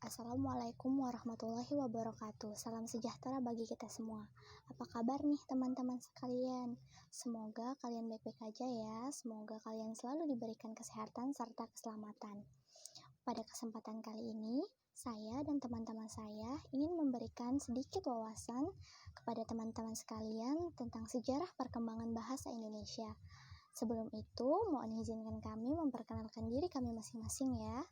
Assalamualaikum warahmatullahi wabarakatuh. Salam sejahtera bagi kita semua. Apa kabar nih teman-teman sekalian? Semoga kalian baik-baik aja ya. Semoga kalian selalu diberikan kesehatan serta keselamatan. Pada kesempatan kali ini, saya dan teman-teman saya ingin memberikan sedikit wawasan kepada teman-teman sekalian tentang sejarah perkembangan bahasa Indonesia. Sebelum itu, mohon izinkan kami memperkenalkan diri kami masing-masing ya.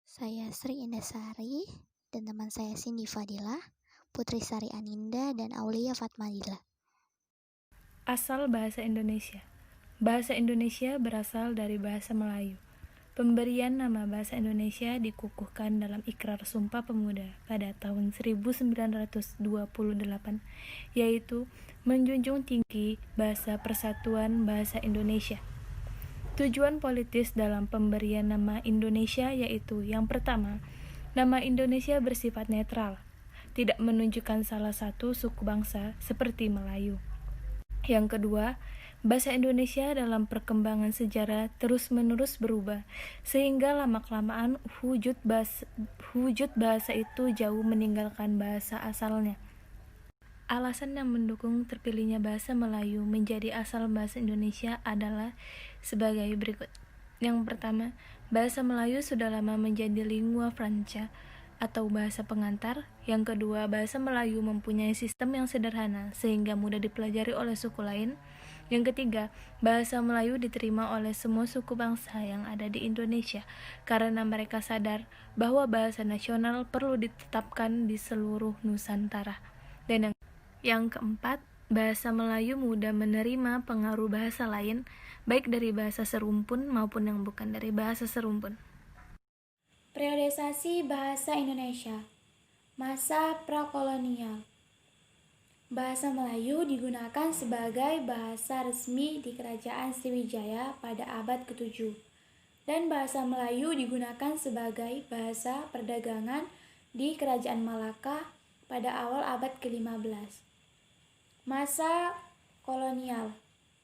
Saya Sri Indasari dan teman saya Cindy Fadilah, Putri Sari Aninda, dan Aulia Fatmadila. Asal bahasa Indonesia. Bahasa Indonesia berasal dari bahasa Melayu. Pemberian nama bahasa Indonesia dikukuhkan dalam Ikrar Sumpah Pemuda pada tahun 1928, yaitu menjunjung tinggi bahasa Persatuan Bahasa Indonesia. Tujuan politis dalam pemberian nama Indonesia yaitu yang pertama, nama Indonesia bersifat netral, tidak menunjukkan salah satu suku bangsa seperti Melayu. Yang kedua, bahasa Indonesia dalam perkembangan sejarah terus-menerus berubah, sehingga lama-kelamaan wujud bahasa itu jauh meninggalkan bahasa asalnya. Alasan yang mendukung terpilihnya bahasa Melayu menjadi asal bahasa Indonesia adalah sebagai berikut. Yang pertama, bahasa Melayu sudah lama menjadi lingua franca atau bahasa pengantar. Yang kedua, bahasa Melayu mempunyai sistem yang sederhana sehingga mudah dipelajari oleh suku lain. Yang ketiga, bahasa Melayu diterima oleh semua suku bangsa yang ada di Indonesia karena mereka sadar bahwa bahasa nasional perlu ditetapkan di seluruh Nusantara. Dan yang keempat, bahasa Melayu mudah menerima pengaruh bahasa lain, baik dari bahasa serumpun maupun yang bukan dari bahasa serumpun. Periodisasi bahasa Indonesia. Masa prakolonial. Bahasa Melayu digunakan sebagai bahasa resmi di Kerajaan Sriwijaya pada abad ke-7, dan bahasa Melayu digunakan sebagai bahasa perdagangan di Kerajaan Malaka pada awal abad ke-15. Masa kolonial.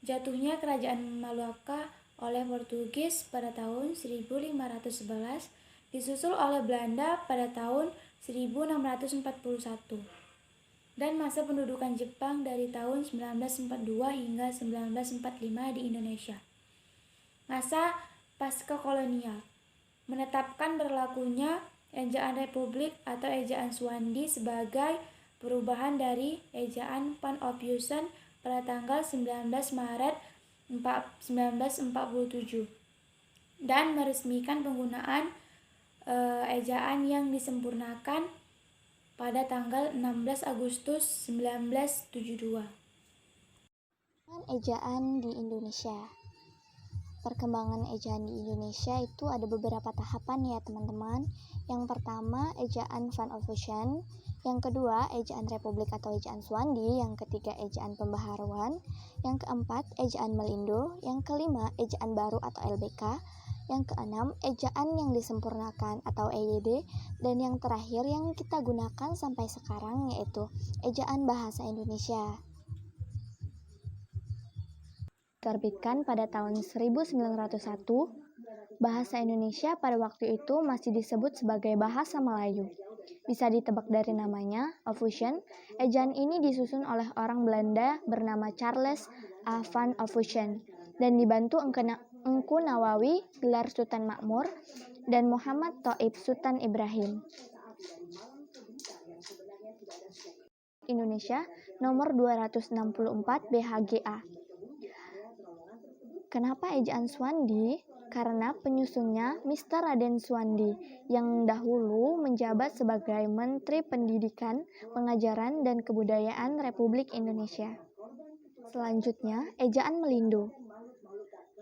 Jatuhnya Kerajaan Malaka oleh Portugis pada tahun 1511, disusul oleh Belanda pada tahun 1641, dan masa pendudukan Jepang dari tahun 1942 hingga 1945 di Indonesia. Masa pasca kolonial. Menetapkan berlakunya ejaan Republik atau ejaan Suwandi sebagai perubahan dari ejaan Pan-Opiusen pada tanggal 19 Maret 1947, dan meresmikan penggunaan ejaan yang disempurnakan pada tanggal 16 Agustus 1972. Ejaan di Indonesia. Perkembangan ejaan di Indonesia itu ada beberapa tahapan ya teman-teman. Yang pertama, ejaan Van Ophusen. Yang kedua, ejaan Republik atau ejaan Suwandi. Yang ketiga, ejaan Pembaharuan. Yang keempat, ejaan Melindo. Yang kelima, ejaan baru atau LBK. Yang keenam, ejaan yang disempurnakan atau EYD. Dan yang terakhir yang kita gunakan sampai sekarang yaitu ejaan Bahasa Indonesia. Diterbitkan pada tahun 1901, bahasa Indonesia pada waktu itu masih disebut sebagai bahasa Melayu. Bisa ditebak dari namanya, Ophusen. Ejaan ini disusun oleh orang Belanda bernama Charles A. van Ophusen dan dibantu Engku Nawawi, gelar Sultan Makmur, dan Muhammad Thaib Sultan Ibrahim. Indonesia nomor 264 BHGA. Kenapa ejaan Suwandi? Karena penyusunnya Mr. Raden Suwandi yang dahulu menjabat sebagai Menteri Pendidikan, Pengajaran, dan Kebudayaan Republik Indonesia. Selanjutnya, ejaan Melindo.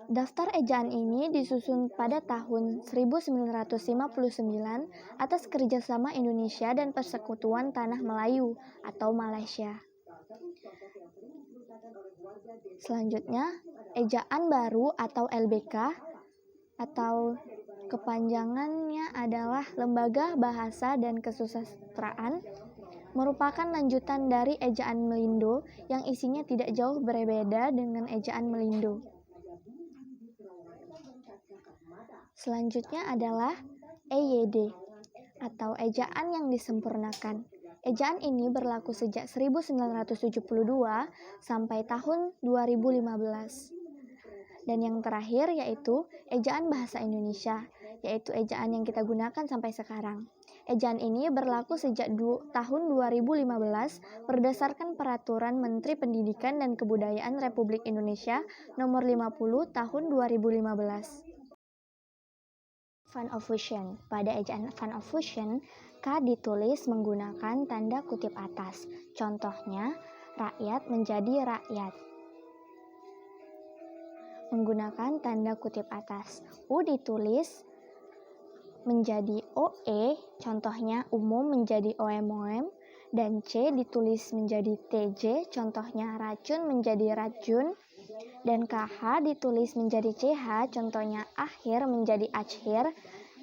Daftar ejaan ini disusun pada tahun 1959 atas kerjasama Indonesia dan Persekutuan Tanah Melayu atau Malaysia. Selanjutnya, ejaan baru atau LBK atau kepanjangannya adalah Lembaga Bahasa dan Kesusastraan, merupakan lanjutan dari ejaan Melindo yang isinya tidak jauh berbeda dengan ejaan Melindo. Selanjutnya adalah EYD atau ejaan yang disempurnakan. Ejaan ini berlaku sejak 1972 sampai tahun 2015. Dan yang terakhir yaitu ejaan bahasa Indonesia, yaitu ejaan yang kita gunakan sampai sekarang. Ejaan ini berlaku sejak tahun 2015 berdasarkan Peraturan Menteri Pendidikan dan Kebudayaan Republik Indonesia Nomor 50 Tahun 2015. Fund of Fusion. Pada ejaan Fund of Fusion, K ditulis menggunakan tanda kutip atas. Contohnya, rakyat menjadi rakyat. Menggunakan tanda kutip atas. U ditulis menjadi OE, contohnya umum menjadi OMOM, dan C ditulis menjadi TJ, contohnya racun menjadi racun, dan KH ditulis menjadi CH, contohnya akhir menjadi akhir,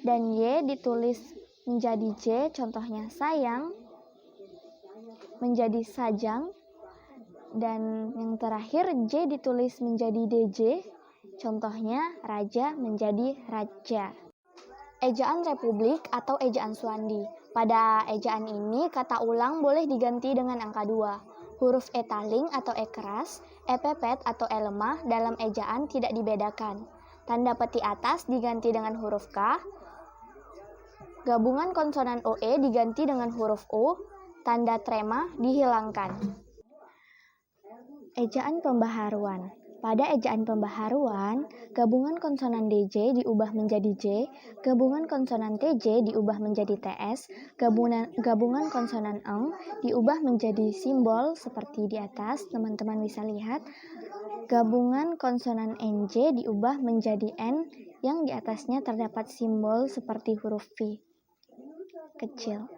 dan Y ditulis menjadi J, contohnya sayang menjadi sajang, dan yang terakhir J ditulis menjadi DJ, contohnya raja menjadi raja. Ejaan republik atau ejaan Swandi. Pada ejaan ini kata ulang boleh diganti dengan angka 2. Huruf E taling atau E keras, E pepet atau E lemah dalam ejaan tidak dibedakan. Tanda peti atas diganti dengan huruf K. Gabungan konsonan OE diganti dengan huruf U. Tanda trema dihilangkan. Ejaan pembaharuan. Pada ejaan pembaharuan, gabungan konsonan DJ diubah menjadi J, gabungan konsonan TJ diubah menjadi TS, gabungan konsonan eng diubah menjadi simbol seperti di atas, teman-teman bisa lihat. Gabungan konsonan NJ diubah menjadi N yang di atasnya terdapat simbol seperti huruf V kecil.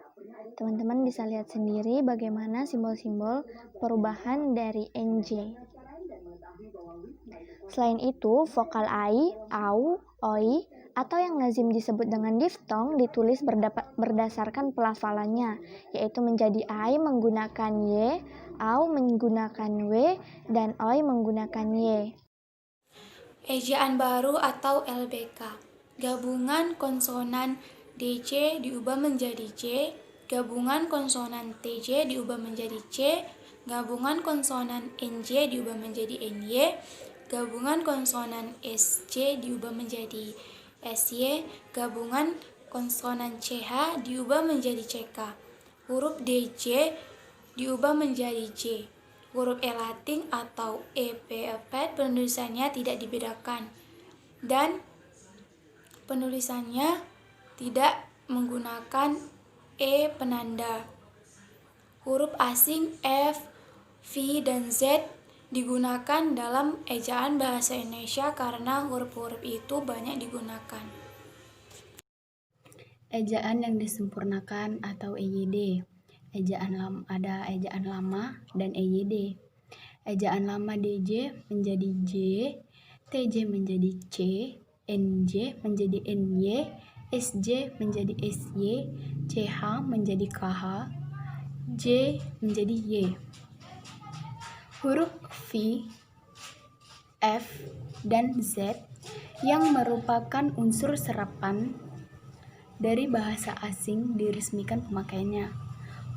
Teman-teman bisa lihat sendiri bagaimana simbol-simbol perubahan dari NJ. Selain itu, vokal ai, au, oi, atau yang lazim disebut dengan diftong ditulis berdasarkan pelafalannya, yaitu menjadi ai menggunakan y, au menggunakan w, dan oi menggunakan y. Ejaan baru atau LBK. Gabungan konsonan DJ diubah menjadi J, gabungan konsonan TJ diubah menjadi C, gabungan konsonan NJ diubah menjadi NY, gabungan konsonan SJ diubah menjadi SY, gabungan konsonan CH diubah menjadi CK. Huruf DJ diubah menjadi J. Huruf E latin atau E pepet penulisannya tidak dibedakan. Dan penulisannya tidak menggunakan E penanda. Huruf asing F, V, dan Z digunakan dalam ejaan bahasa Indonesia karena huruf-huruf itu banyak digunakan. Ejaan yang disempurnakan atau EYD. Ada ejaan lama dan EYD. Ejaan lama DJ menjadi J, TJ menjadi C, NJ menjadi NY, SJ menjadi SY, CH menjadi KH, J menjadi Y. Huruf V, F, dan Z yang merupakan unsur serapan dari bahasa asing diresmikan pemakaiannya.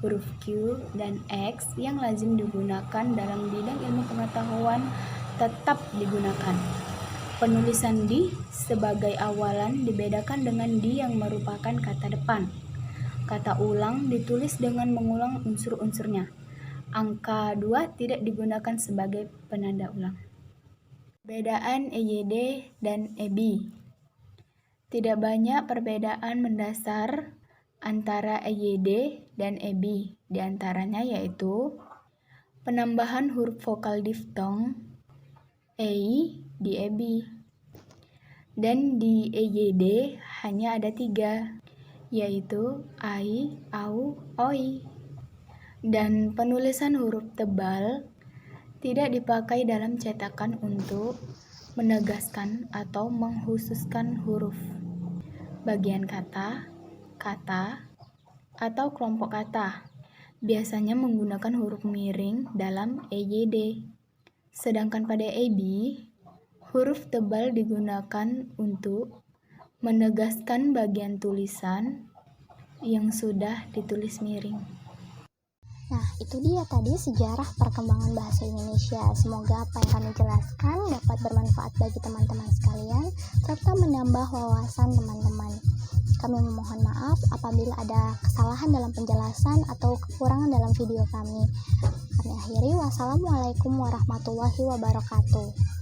Huruf Q dan X yang lazim digunakan dalam bidang ilmu pengetahuan tetap digunakan. Penulisan di sebagai awalan dibedakan dengan di yang merupakan kata depan. Kata ulang ditulis dengan mengulang unsur-unsurnya. Angka 2 tidak digunakan sebagai penanda ulang. Perbedaan EYD dan EB. Tidak banyak perbedaan mendasar antara EYD dan EB. Di antaranya yaitu penambahan huruf vokal diftong EI di EB. Dan di EYD hanya ada 3, yaitu ai, au, oi. Dan penulisan huruf tebal tidak dipakai dalam cetakan untuk menegaskan atau mengkhususkan huruf, bagian kata, atau kelompok kata. Biasanya menggunakan huruf miring dalam EYD. Sedangkan pada EB, huruf tebal digunakan untuk menegaskan bagian tulisan yang sudah ditulis miring. Nah, itu dia tadi sejarah perkembangan bahasa Indonesia. Semoga apa yang kami jelaskan dapat bermanfaat bagi teman-teman sekalian, serta menambah wawasan teman-teman. Kami memohon maaf apabila ada kesalahan dalam penjelasan atau kekurangan dalam video kami. Kami akhiri, wassalamualaikum warahmatullahi wabarakatuh.